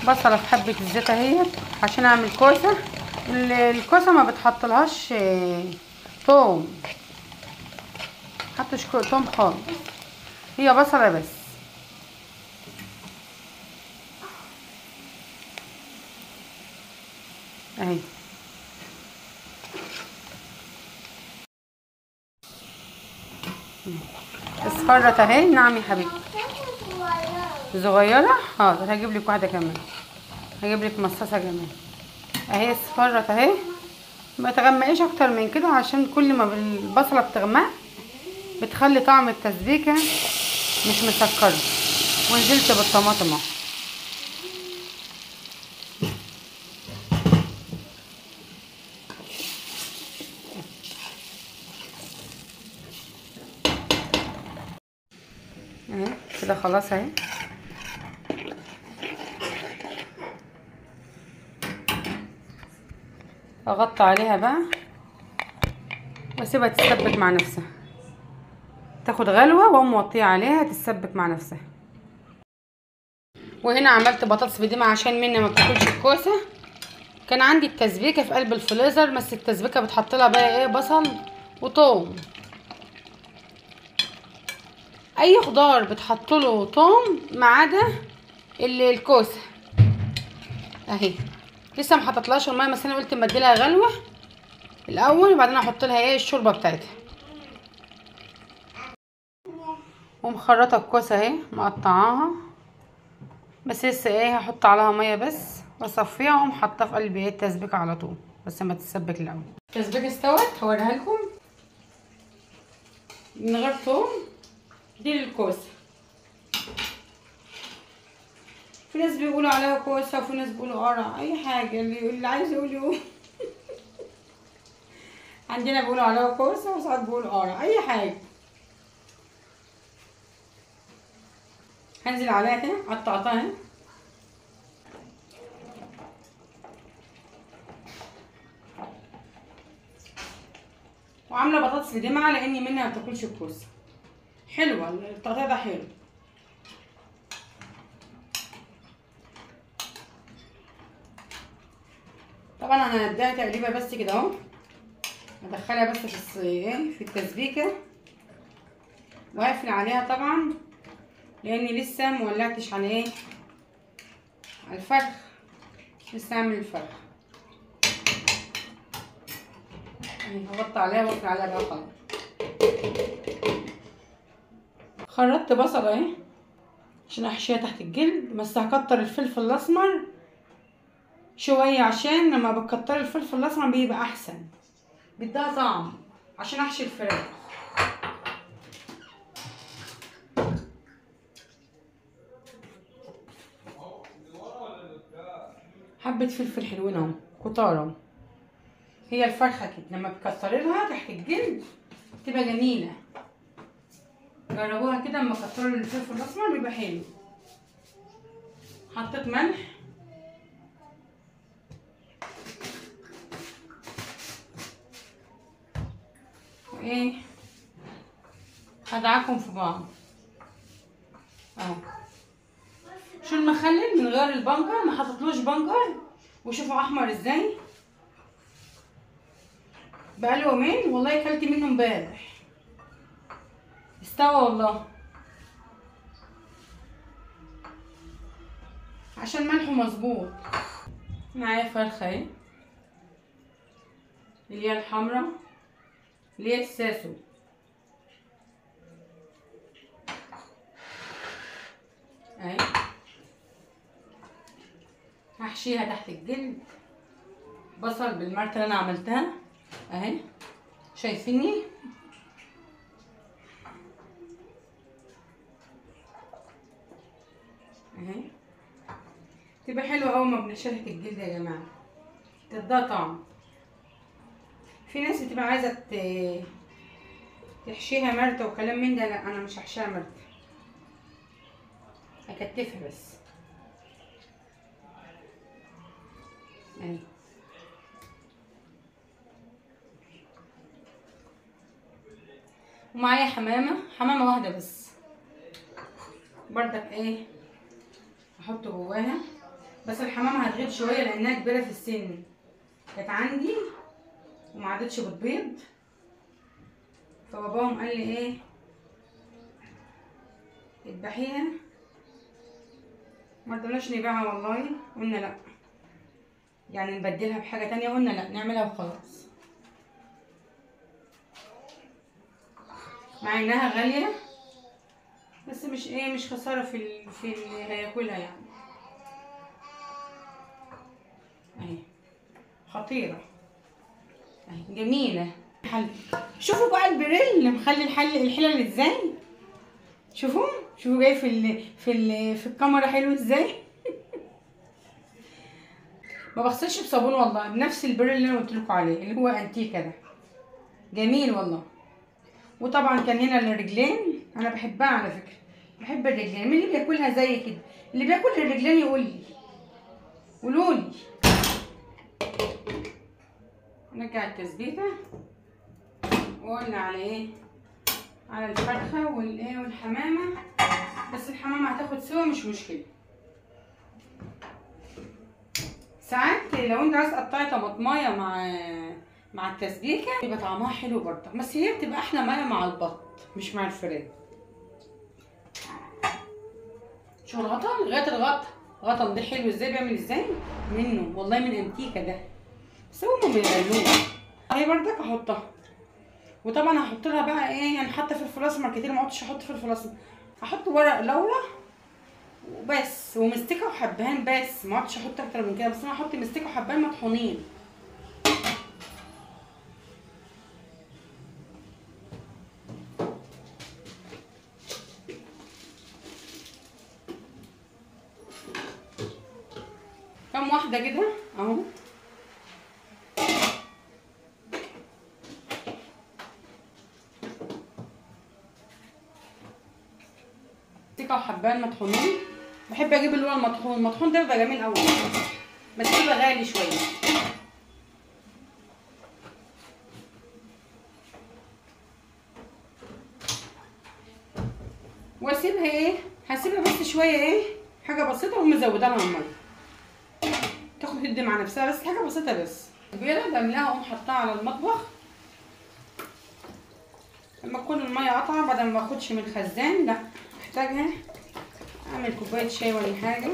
بصله في حبه الزيت اهيت عشان اعمل كوسه. الكوسه ما بتحطلهاش توم، محطش توم خالص، هي بصله بس اهي. اصفرت اهي. نعم يا حبيبتي صغيره. حاضر هجيب لك واحده كمان، هجيب لك مصاصه كمان اهي. اصفرت اهي. ما تغمقيش اكتر من كده عشان كل ما البصله بتغمق بتخلي طعم التسبيكه مش مسكره. ونزلت بالطماطم اهو. اهي كده خلاص اهي. اغطي عليها بقى واسيبها تتسبك مع نفسها، تاخد غلوه واقوم موطيه عليها تتسبك مع نفسها. وهنا عملت بطاطس بدمعه عشان منى ما بتاكلش الكوسه. كان عندي التسبيكه في قلب الفريزر، بس التسبيكه بتحط لها بقى ايه بصل وثوم. اي خضار بتحط له ثوم ما عدا الكوسه اهي. لسه ما حطيتلهاش الميه، بس انا قلت مديلها غلوه الاول وبعدين احط لها ايه الشوربه بتاعتها. ومخرطه الكوسه اهي مقطعاها، بس لسه ايه هحط عليها ميه بس واصفيها واقوم حاطاها في قلب ايه التسبيكه على طول بس ما تتسبك الاول. التسبيكه استوت هوريها لكم من غير ثوم. دي للكوسه. في ناس بيقولوا عليها كوسه وفي ناس بيقولوا قرع، اي حاجه اللي عايز يقول يقول. عندنا بيقولوا عليها كوسه وساعات بيقولوا قرع، اي حاجه. هنزل عليها كده قطعتها اهي. وعامله بطاطس بدمعه لاني منها ما بتاكلش الكوسه. حلوه التقطيع ده حلو. طبعا انا هديها تقليبه بس كده اهو، هدخلها بس في التسبيكه واقفل عليها طبعا لاني لسه مولعتش على ايه على الفرخ، لسه اعمل الفرخ اهي. هغطي عليها واقفل عليها بقى خلاص. خرطت بصل اهي عشان احشيها تحت الجلد، بس هكتر الفلفل الاسمر شويه عشان لما بكتر الفلفل الاسمر بيبقى احسن، بيديها طعم عشان احشي الفراخ. حبه فلفل حلوين اهو كتار. هي الفرخه كده لما بتكتري لها تحت الجلد بتبقى جميله. جربوها كده، اما كتروا الفلفل الاسمر بيبقى حلو. حطيت ملح وايه هدعكم في بعض اهو. شو المخلل من غير البنجر، ما حطيتلوش بنجر. وشوفوا احمر ازاي، بقاله يومين والله اكلت منه امبارح استوى والله، عشان ملحه مظبوط. معايا فرخه اهي اللي هي الحمرا اللي هي الساسو اهي. هحشيها تحت الجلد بصل بالمرتة اللي انا عملتها اهي، شايفيني اهي. تبقى حلوه اول ما بنشرح الجلد يا جماعه، تديها طعم. في ناس بتبقى عايزه تحشيها مرتة وكلام من ده، لا انا مش هحشيها مرتة، هكتفها بس اهي. ومعايا حمامه واحده بس بردك ايه احط جواها بس الحمامه هتغيب شويه لانها كبيره في السن، كانت عندي وما عادتش بتبيض، فباباهم قال لي ايه اذبحيها. ما رضناش نبيعها والله، قلنا لا، يعني نبدلها بحاجه تانية، قلنا لا نعملها وخلاص، مع انها غاليه بس مش ايه، مش خساره في اللي هياكلها يعني. اهي خطيره اهي جميله. حل، شوفوا بقى البريل مخلي الحلل ازاي، شوفوا جاي في الكاميرا حلو ازاي. ما بغسلش بصابون والله، بنفس البريل اللي انا قلت لكم عليه اللي هو انتيكا ده، جميل والله. وطبعا كان هنا الرجلين، انا بحبها على فكره، بحب الرجلين. مين اللي بياكلها زي كده؟ اللي بياكل الرجلين يقول لي، قولوا لي. نرجع التسبيكه وقلنا على ايه، على الفرخه والايه والحمامه، بس الحمامه هتاخد سوا مش مشكله. ساعات لو انت عايز تقطعي طماطمايه مع التسبيكه يبقى طعمها حلو برضه، بس هي بتبقى احلى ميه مع البط مش مع الفراخ. شوف الغطا لغايه الغطا ده حلو ازاي، بيعمل ازاي منه والله، من انتيكا ده، بس هما بيغلوه. اهي بردك هحطها، وطبعا هحط لها بقى ايه، يعني حاطه فلفل اسمر كتير، ما اقعدش احط فلفل اسمر، هحط ورق لورا وبس ومستكه وحبهان بس، ما اقعدش احط اكتر من كده، بس انا هحط مستكه وحبهان مطحونين. كام واحده كده اهو، مستكه وحبهان مطحونين. بحب اجيب اللي هو المطحون ده بيبقى جميل قوي، بس بيبقى غالي شويه. واسيبها ايه، هسيبها بس شويه ايه، حاجه بسيطه، واقوم مزوده لها الميه تاخد تدي مع نفسها، بس حاجه بسيطه بس. كبيره بملاها اقوم حطها على المطبخ لما تكون الميه قطعه، بدل ما باخدش من الخزان لا احتاجها اعمل كوبايه شاي ولا حاجه.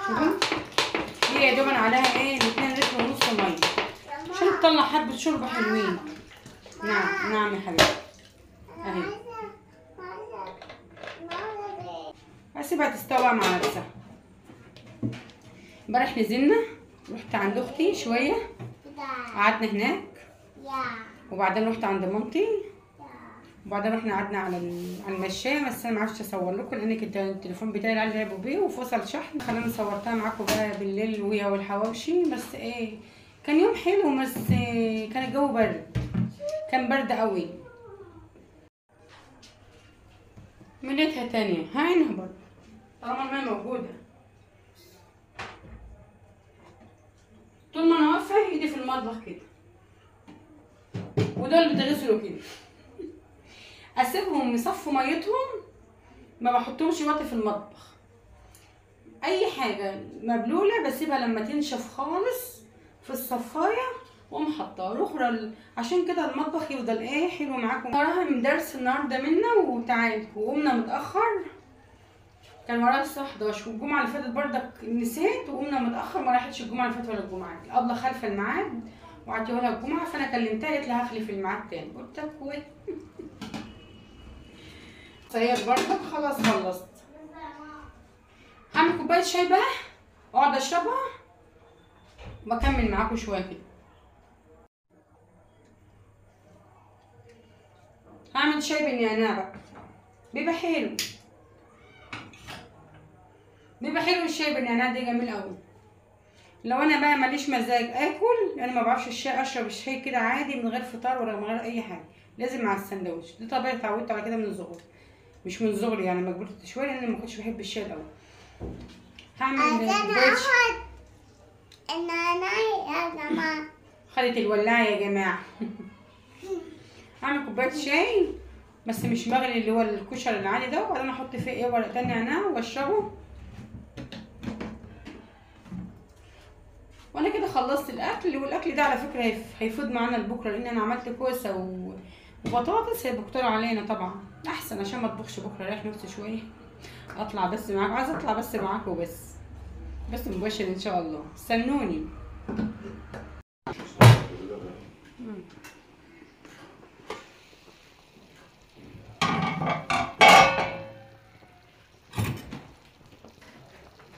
شوفوا هي يا دوبا عليها ايه 2 لتر ونص ميه عشان تطلع حبه شوربه حلوين. نعم يا حبيبي اهي، هسيبها تستوى مع نفسها. امبارح نزلنا، رحت عند اختي شويه قعدنا هناك، وبعدين رحت عند مامتي، وبعدين رحنا قعدنا على المشايه، بس انا ما عرفتش اصور لكم لان كنت التليفون بتاعي اللي لعبوا بيه وفصل شحن، خلاني صورتها معاكم بقى بالليل وهي والحواوشي. بس ايه كان يوم حلو، بس كان الجو برد، كان برد قوي. مليتها تانية هعينها برضه طالما الماء موجوده، طول ما انا واقفه ايدي في المطبخ كده، ودول بتغسلوا كده، اسيبهم يصفوا ميتهم، ما بحطهمش وقت في المطبخ. اي حاجه مبلوله بسيبها لما تنشف خالص في الصفايه واقوم حطها الاخرى، عشان كده المطبخ يفضل ايه حلو معاكم. وراها من درس النهارده منا وتعالى، وقمنا متاخر، كان وراها الساعه 11، والجمعه اللي فاتت بردك نسيت وقمنا متاخر، ما راحتش الجمعه اللي فاتت ولا الجمعه دي، ابله خالفه الميعاد وعديها لها الجمعه، فانا كلمتها قالت لها هخلف الميعاد تاني، قلت لها كويس. صياد بردك خلاص خلصت، هعمل كوبايه شاي بقى اقعد اشربها واكمل معاكم شويه كده. هعمل شاي بالنعناع بقى، بيبقى حلو، بيبقى حلو الشاي بالنعناع ده جميل قوي. لو انا بقى ماليش مزاج اكل، انا ما بعرفش الشاي، اشرب الشاي كده عادي من غير فطار ولا من غير اي حاجه، لازم مع السندوتش، دي طبيعي اتعودت على كده من صغري، مش من صغري يعني، ما كبرت شويه لان ما كنتش بحب الشاي الاول. هعمل كوبايه النعناع يا جماعه، خدت الولاعه يا جماعه. هعمل كوبايه شاي بس مش مغلي اللي هو الكشري العادي ده. وبعدين احط فيه ايه ورقتين نعناع واشربه. وانا كده خلصت الاكل. والاكل ده على فكره هيفيد معانا لبكره، لان انا عملت كوسه وبطاطس هيبقوا علينا طبعا احسن، عشان ما اطبخش بكره ريح نفسي شويه. اطلع بس معاكم، عايزه اطلع بس معاكم بس مباشر ان شاء الله. استنوني.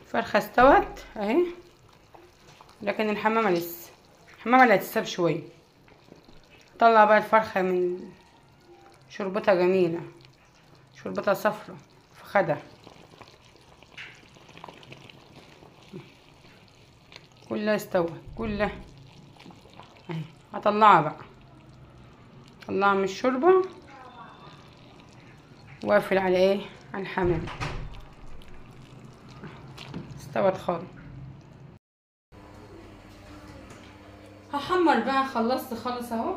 فرخه استوت اهي، لكن الحمامه لسه. الحمامه اللي هتستوي شويه. طلع بقى الفرخه من شربتها جميله، شربتها صفرة فخدها كلها استوت كلها اهي. هطلعها بقى، اطلعها من الشوربه واقفل على ايه، على الحمام. استوت خالص. هحمر بقى، خلصت خالص اهو.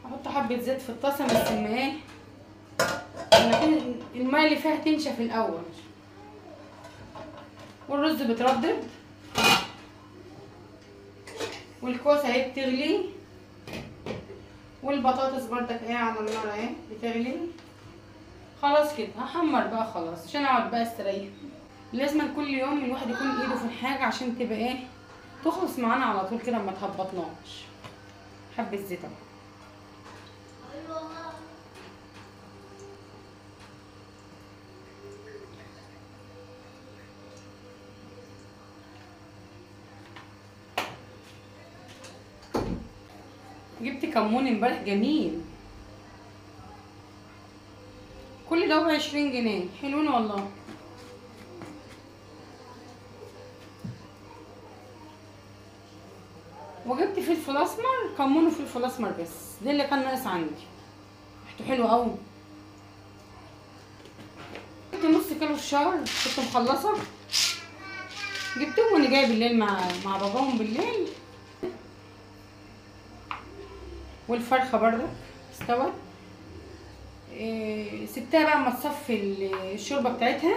احط حبه زيت في الطاسه بس ايه، الميه اللي فيها تنشف الاول. والرز بتردد، والكوسه اهي بتغلي، والبطاطس بردك ايه على النار اهي بتغلي. خلاص كده هحمر بقى خلاص، عشان اقعد بقى استريح. لازم كل يوم الواحد يكون ايده في الحاجه عشان تبقى ايه، تخلص معانا على طول كده، ما تهبطناش. حبه زيت اهو. جبت كمون امبارح جميل، كل ده ب20 جنيه، حلوين والله. وجبت فلفل اسمر، كمون وفلفل اسمر بس، ده اللي كان ناقص عندي، ريحته حلوه قوي. جبت نص كيلو فشار كنت مخلصه، جبتهم وانا جايه بالليل مع باباهم بالليل. والفرخه برضك استوت. سبتها بقى اما تصفي الشوربه بتاعتها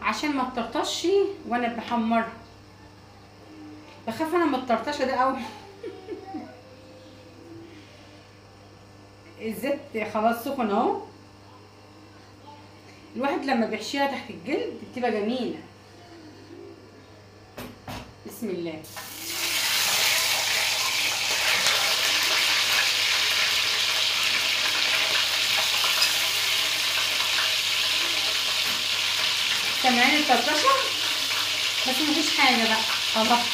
عشان ما تطرطش وانا بحمرها. بخاف انا من الطرطشه ده قوي. الزيت خلاص سخن اهو. الواحد لما بيحشيها تحت الجلد بتبقى جميله. بسم الله. سامعين الطرطشه؟ بس مفيش حاجه بقى خلاص.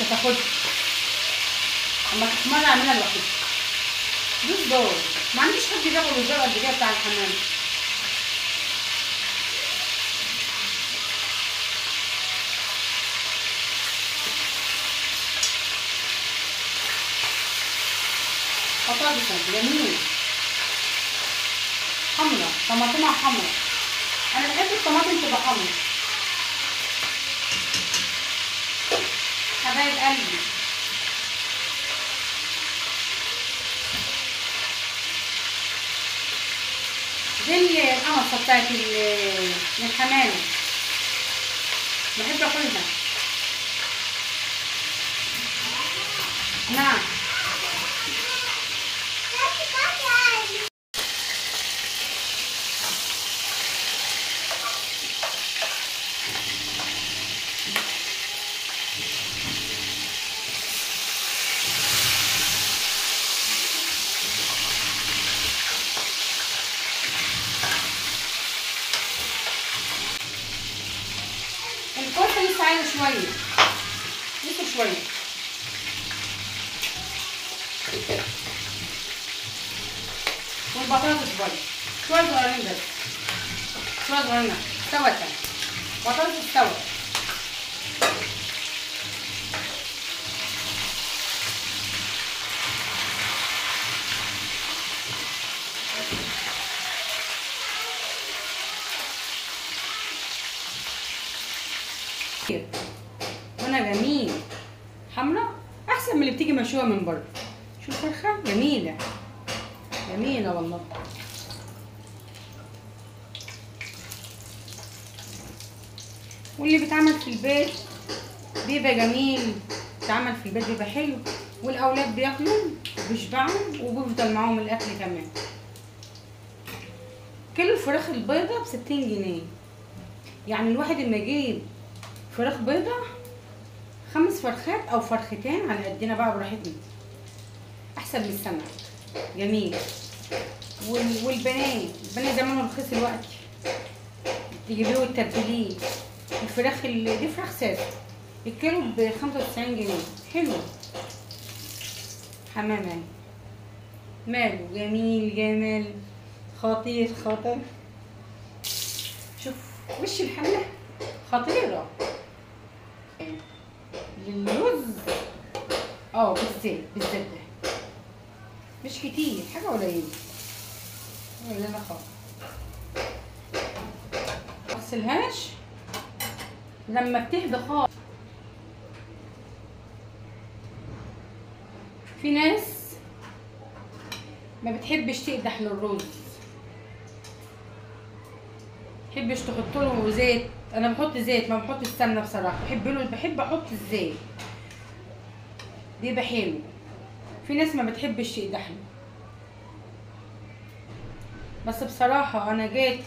انت تاخد اما تحمر اعملها لوحدها. دوس دور، ما عنديش حد بياخد الزرقاء قد كده بتاع الحمام. بطاطس جميل، حمرا، طماطمها حمرا. انا بحب الطماطم تبقى حمرا. حبايب قلبي، دي القمصه بتاعت الحمام، بحب اكلها. نعم. الكوسه لسه عايزه شويه، لسه شويه. والبطاطس برضه شويه صغيرين بس، شويه صغيرين. استوت بطاطس استوت. وانا جميل. حمرا احسن من اللي بتيجي مشويه من بره. شوف الفرخه جميله جميله والله. واللي بيتعمل في البيت بيبقى جميل، بيتعمل في البيت بيبقى حلو، والاولاد بياكلوا وبيشبعوا وبيفضل معاهم الاكل كمان. كيلو الفراخ البيضه ب60 جنيه. يعني الواحد اما يجيب فراخ بيضه 5 فرخات او فرختين على قدنا بقى براحتنا، احسن من السمك. جميل. والبانيه زمانه رخيص دلوقتي، تجيبيه وتتبليه. الفراخ دي فراخ ساده الكيلو ب95 جنيه. حلو. حمامه ماله جميل جمال خطير خطر. شوف وش الحله خطيره. للرز بالزيت ده مش كتير، حاجه قليله قليله خالص. مغسلهاش لما بتهدى خالص. في ناس ما بتحبش تقدح للرز، بحبش تحط له زيت. انا بحط زيت ما بحط السمنه بصراحه. بحب احط الزيت بيبقى حلو. في ناس ما بتحبش تقدح له، بس بصراحه انا جيت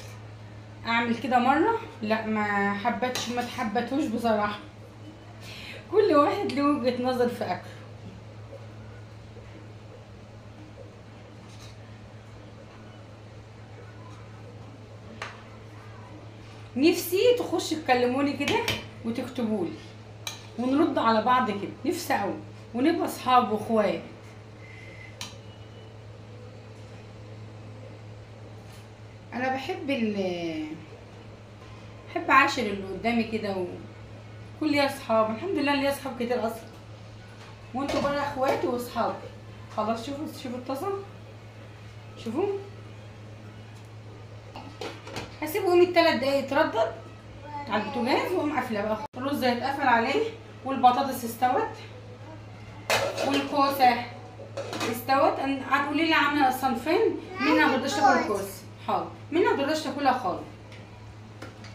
اعمل كده مره لا ما تحبتوش بصراحه. كل واحد له وجهه نظر في اكله. نفسي تخش تكلموني كده وتكتبولي ونرد على بعض كده، نفسي قوي ونبقى اصحاب واخوات. انا بحب اعاشر اللي قدامي كده، وكل ليا اصحاب الحمد لله، ليا اصحاب كتير اصلا، وانتوا بقى اخواتي واصحابي. خلاص شوفوا الطاسه، شوفوا. هسيبه قيمة 3 دقايق يتردد على البوتاجاز واقوم قافله بقى. الرز هيتقفل عليه، والبطاطس استوت، والكوسه استوت. هتقولي لي عامله صنفين، منها ما تقدرش تاكل الكوسه. حاضر، منها ما تقدرش تاكلها خالص،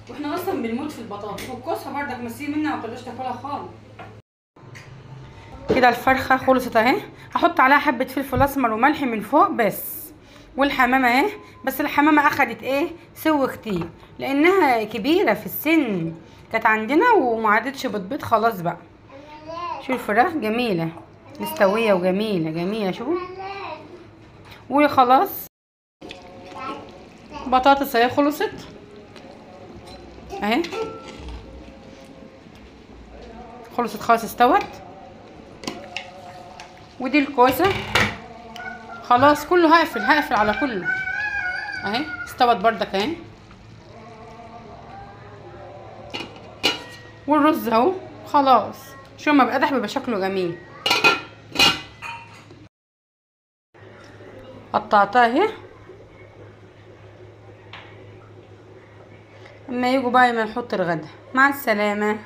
واحنا اصلا بنموت في البطاطس. والكوسه برضك مسير منها ما تقدرش تاكلها خالص. كده الفرخه خلصت اهي. هحط عليها حبه فلفل اسمر وملح من فوق بس. والحمامه اهي، بس الحمامه اخدت سو كتير لانها كبيره في السن، كانت عندنا وما عادتش بتبيض خلاص بقى. شوفوا الفراخ جميله مستويه وجميله جميله. شوفوا وخلاص. بطاطس اهي خلصت اهي، خلصت خلاص استوت. ودي الكوسه خلاص كله هقفل على كله اهي، استوت بردك اهي. والرز اهو خلاص. شو ما بقدح بيبقى شكله جميل. قطعتها اهي. اما يجوا بقى ما نحط الغدا. مع السلامه.